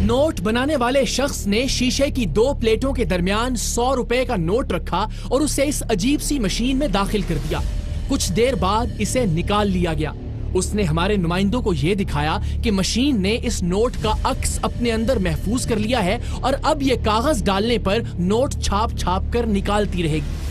Note बनाने वाले शख्स ने शीशे की 2 प्लेटों के दरमियान 100 रुपए का नोट रखा और उसे इस अजीब सी मशीन में दाखिल कर दिया। कुछ देर बाद इसे निकाल लिया गया। उसने हमारे नुमाइंदों को यह दिखाया कि मशीन ने इस नोट का अक्स अपने अंदर महफूज कर लिया है और अब यह कागज डालने पर नोट छाप छाप कर निकालती रहेगी।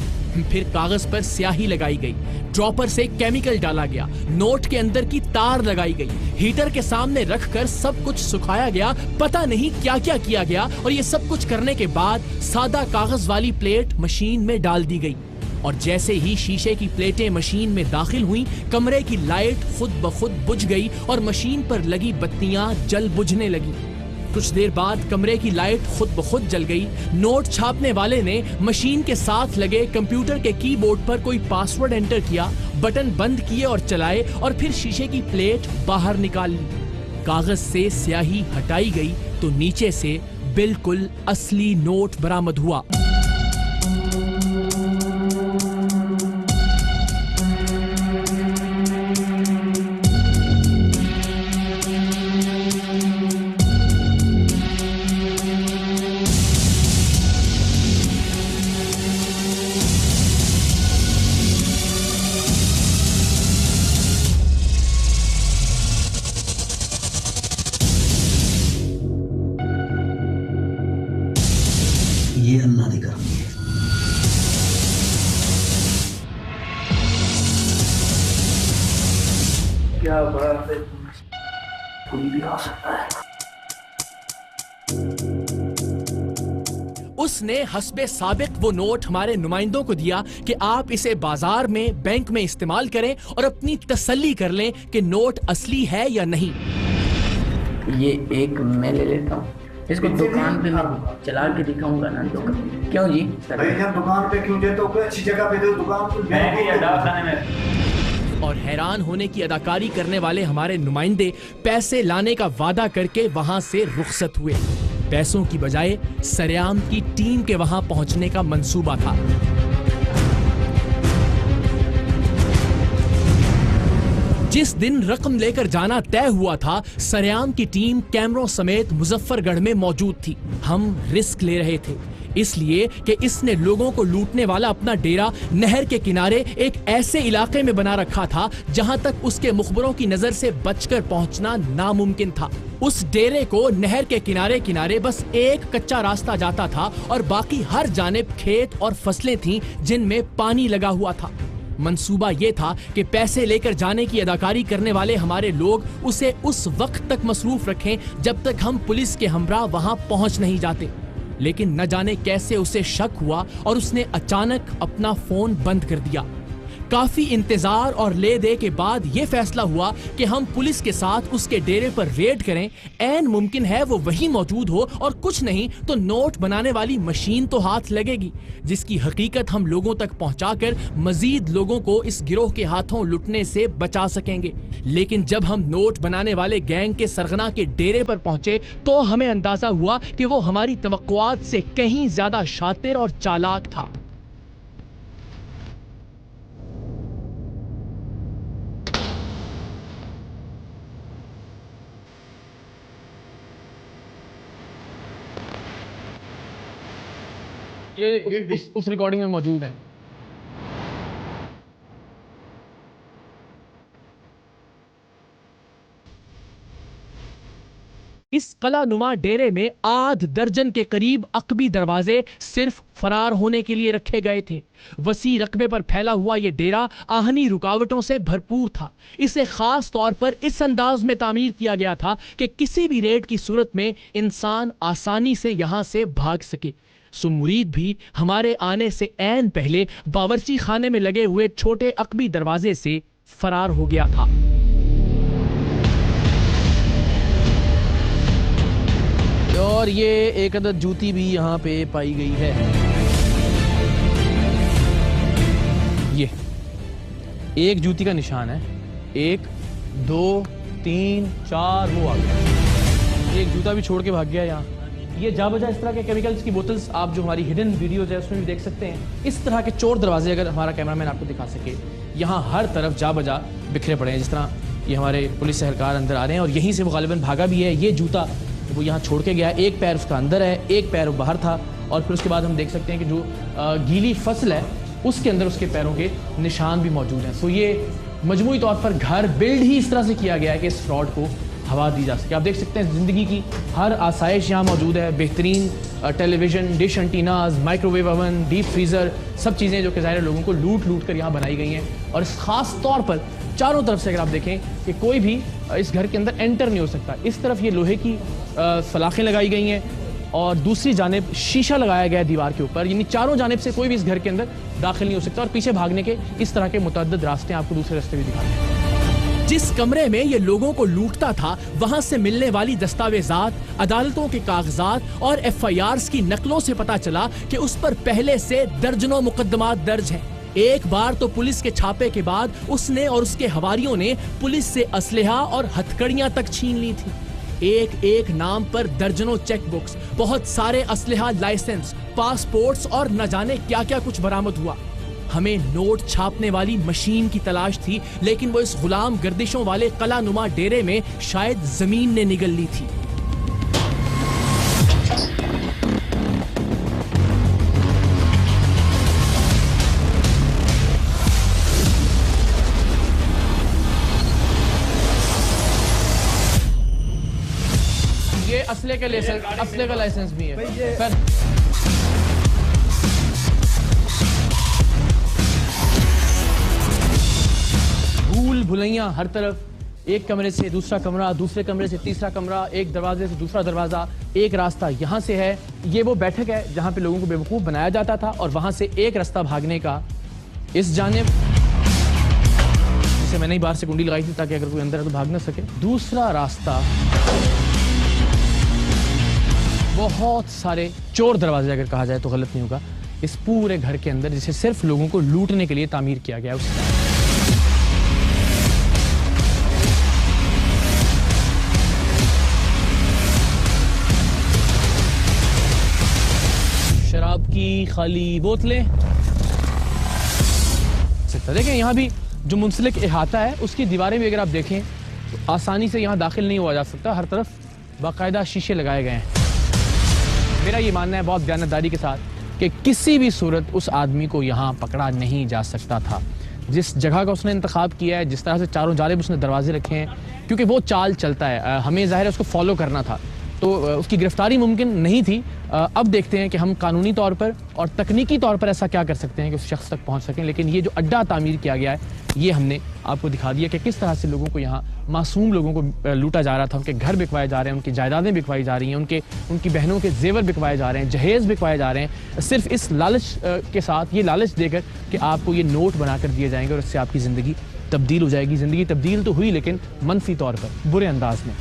फिर कागज पर स्याही लगाई गई, ड्रॉपर से केमिकल डाला गया, नोट के अंदर की तार लगाई गई, हीटर के सामने रखकर सब कुछ सुखाया गया। पता नहीं क्या क्या किया गया और ये सब कुछ करने के बाद सादा कागज वाली प्लेट मशीन में डाल दी गई और जैसे ही शीशे की प्लेटें मशीन में दाखिल हुई, कमरे की लाइट खुद ब खुद बुझ गई और मशीन पर लगी बत्तियां जल बुझने लगी। कुछ देर बाद कमरे की लाइट खुद ब खुद जल गई। नोट छापने वाले ने मशीन के साथ लगे कंप्यूटर के कीबोर्ड पर कोई पासवर्ड एंटर किया, बटन बंद किए और चलाए और फिर शीशे की प्लेट बाहर निकाल ली। कागज से स्याही हटाई गई तो नीचे से बिल्कुल असली नोट बरामद हुआ। ये अल्लाह दी करनी है। क्या बात है, कोई भी आ सकता है। उसने हस्बे साबिक वो नोट हमारे नुमाइंदों को दिया कि आप इसे बाजार में, बैंक में इस्तेमाल करें और अपनी तसल्ली कर लें कि नोट असली है या नहीं। ये एक मैं ले लेता हूँ, इसको दुकान पे मैं चला के दिखाऊंगा ना। तो क्यों जी भैया दुकान पे क्यों देते हो? कोई अच्छी जगह पे दो, दुकान पे। और हैरान होने की अदाकारी करने वाले हमारे नुमाइंदे पैसे लाने का वादा करके वहां से रुखसत हुए। पैसों की बजाय सरेआम की टीम के वहां पहुंचने का मंसूबा था। जिस दिन रकम लेकर जाना तय हुआ था, सरेआम की टीम कैमरों समेत मुजफ्फरगढ़ में मौजूद थी। हम रिस्क ले रहे थे इसलिए कि इसने लोगों को लूटने वाला अपना डेरा नहर के किनारे एक ऐसे इलाके में बना रखा था जहां तक उसके मुखबरों की नजर से बचकर पहुंचना नामुमकिन था। उस डेरे को नहर के किनारे किनारे बस एक कच्चा रास्ता जाता था और बाकी हर जानिब खेत और फसलें थीं जिनमें पानी लगा हुआ था। मंसूबा ये था कि पैसे लेकर जाने की अदाकारी करने वाले हमारे लोग उसे उस वक्त तक मसरूफ रखें जब तक हम पुलिस के हमरा वहां पहुंच नहीं जाते। लेकिन न जाने कैसे उसे शक हुआ और उसने अचानक अपना फोन बंद कर दिया। काफी इंतजार और ले दे के बाद यह फैसला हुआ कि हम पुलिस के साथ उसके डेरे पर रेड करें। ऐन मुमकिन है वो वहीं मौजूद हो और कुछ नहीं तो नोट बनाने वाली मशीन तो हाथ लगेगी, जिसकी हकीकत हम लोगों तक पहुंचाकर मजीद लोगों को इस गिरोह के हाथों लुटने से बचा सकेंगे। लेकिन जब हम नोट बनाने वाले गैंग के सरगना के डेरे पर पहुंचे तो हमें अंदाजा हुआ कि वो हमारी तवक्कुआत से कहीं ज्यादा शातिर और चालाक था। ये उस रिकॉर्डिंग में मौजूद है। इस कलानुमा डेरे में आध दर्जन के करीब अकबी दरवाजे सिर्फ फरार होने के लिए रखे गए थे। वसी रकबे पर फैला हुआ यह डेरा आहनी रुकावटों से भरपूर था। इसे खास तौर पर इस अंदाज में तामीर किया गया था कि किसी भी रेड की सूरत में इंसान आसानी से यहां से भाग सके। मुरीद भी हमारे आने से ऐन पहले बावर्ची खाने में लगे हुए छोटे अकबी दरवाजे से फरार हो गया था। और ये एक अदद जूती भी यहाँ पे पाई गई है। ये एक जूती का निशान है, 1 2 3 4 वो आ गया। एक जूता भी छोड़ के भाग गया यहाँ। ये जा बजा इस तरह के केमिकल्स की बोतल्स आप जो हमारी हिडन वीडियोज है उसमें भी देख सकते हैं। इस तरह के चोर दरवाजे अगर हमारा कैमरामैन आपको दिखा सके, यहाँ हर तरफ जा बजा बिखरे पड़े हैं। जिस तरह ये हमारे पुलिस एहलकार अंदर आ रहे हैं और यहीं से वो गालिबन भागा भी है। ये जूता वो यहाँ छोड़ के गया, एक पैर उसका अंदर है, एक पैर बाहर था, और फिर उसके बाद हम देख सकते हैं कि जो गीली फसल है उसके अंदर उसके पैरों के निशान भी मौजूद हैं। सो ये मजमूई तौर पर घर बिल्ड ही इस तरह से किया गया है कि इस फ्रॉड को हवा दी जा सके। आप देख सकते हैं ज़िंदगी की हर आसाइश यहाँ मौजूद है, बेहतरीन television, dish antennas, microwave oven, deep freezer, सब चीज़ें जो कि ज़ाहिर लोगों को लूट लूट कर यहाँ बनाई गई हैं। और इस ख़ास तौर पर चारों तरफ से अगर आप देखें कि कोई भी इस घर के अंदर एंटर नहीं हो सकता। इस तरफ ये लोहे की सलाखें लगाई गई हैं और दूसरी जानिब शीशा लगाया गया है दीवार के ऊपर, यानी चारों जानिब से कोई भी इस घर के अंदर दाखिल नहीं हो सकता। और पीछे भागने के इस तरह के मुतअद्दिद रास्ते आपको दूसरे रास्ते भी दिखाते हैं। जिस कमरे में ये लोगों को लूटता था, वहां से मिलने वाली दस्तावेजात, अदालतों के कागजात और FIRs की नकलों से पता चला कि उस पर पहले से दर्जनों मुकदमात दर्ज हैं। एक बार तो पुलिस के छापे के बाद उसने और उसके हवारियों ने पुलिस से असलहा और हथकड़ियां तक छीन ली थी। एक एक नाम पर दर्जनों चेक बुक्स, बहुत सारे असलहा, लाइसेंस, पासपोर्ट्स और न जाने क्या क्या कुछ बरामद हुआ। हमें नोट छापने वाली मशीन की तलाश थी, लेकिन वो इस गुलाम गर्दिशों वाले कलानुमा डेरे में शायद जमीन ने निगल ली थी। ये असले का लाइसेंस भी है सर। भूल भुलैया हर तरफ, एक कमरे से दूसरा कमरा, दूसरे कमरे से तीसरा कमरा, एक दरवाजे से दूसरा दरवाजा, एक रास्ता यहाँ से है। ये वो बैठक है जहाँ पे लोगों को बेवकूफ़ बनाया जाता था, और वहाँ से एक रास्ता भागने का इस जानिब, जिसे मैंने ही बाहर से कुंडी लगाई थी ताकि अगर कोई अंदर है तो भाग ना सके। दूसरा रास्ता बहुत सारे चोर दरवाजे, अगर कहा जाए तो गलत नहीं होगा, इस पूरे घर के अंदर, जिसे सिर्फ लोगों को लूटने के लिए तामीर किया गया है। शराब की खाली बोतलें, देखें यहाँ भी जो मुंसलिक इहाता है उसकी दीवारें भी अगर आप देखें तो आसानी से यहाँ दाखिल नहीं हुआ जा सकता। हर तरफ बाकायदा शीशे लगाए गए हैं। मेरा ये मानना है बहुत दयानतदारी के साथ कि किसी भी सूरत उस आदमी को यहाँ पकड़ा नहीं जा सकता था। जिस जगह का उसने इंतखाब किया है, जिस तरह से चारों जानिब उसने दरवाजे रखे हैं, क्योंकि वो चाल चलता है, हमें ज़ाहिर है उसको फॉलो करना था, तो उसकी गिरफ्तारी मुमकिन नहीं थी। अब देखते हैं कि हम कानूनी तौर पर और तकनीकी तौर पर ऐसा क्या कर सकते हैं कि उस शख्स तक पहुंच सकें। लेकिन ये जो अड्डा तामीर किया गया है, ये हमने आपको दिखा दिया कि किस तरह से लोगों को यहाँ, मासूम लोगों को लूटा जा रहा था। उनके घर बिकवाए जा रहे हैं, उनकी जायदादें बिकवाई जा रही हैं, उनकी बहनों के जेवर बिकवाए जा रहे हैं, जहेज़ बिकवाए जा रहे हैं, सिर्फ इस लालच के साथ, ये लालच देकर कि आपको ये नोट बनाकर दिए जाएंगे और इससे आपकी ज़िंदगी तब्दील हो जाएगी। ज़िंदगी तब्दील तो हुई, लेकिन मनफी तौर पर, बुरे अंदाज में।